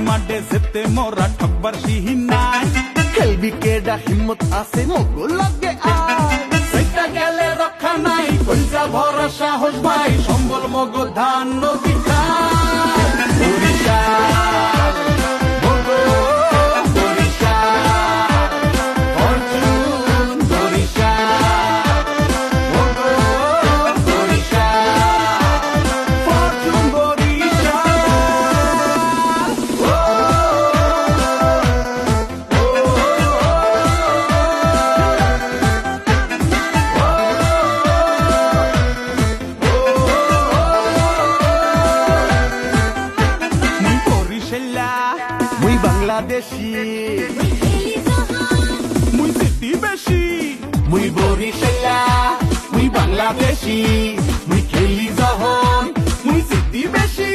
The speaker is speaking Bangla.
মাঠে যেতে মোরা ঠকবার সিহি নাই খেলবি কেডা হিম্মত আছে মগো লাগে আয় সেটা গেলে রক্ষা নাই কইজা ভরা সাহস ভাই সম্বল মগ ধান নদী খায় বরিশাল মগো বরিশাল ফরচুন বরিশাল মগো বরিশাল ফরচুন বরিশাল মুই বাংলাদেশী মুই সিটি বেশি মুই বরিশালা মুই বাংলাদেশী মুই খেলি যখন মুই সিটি বেশি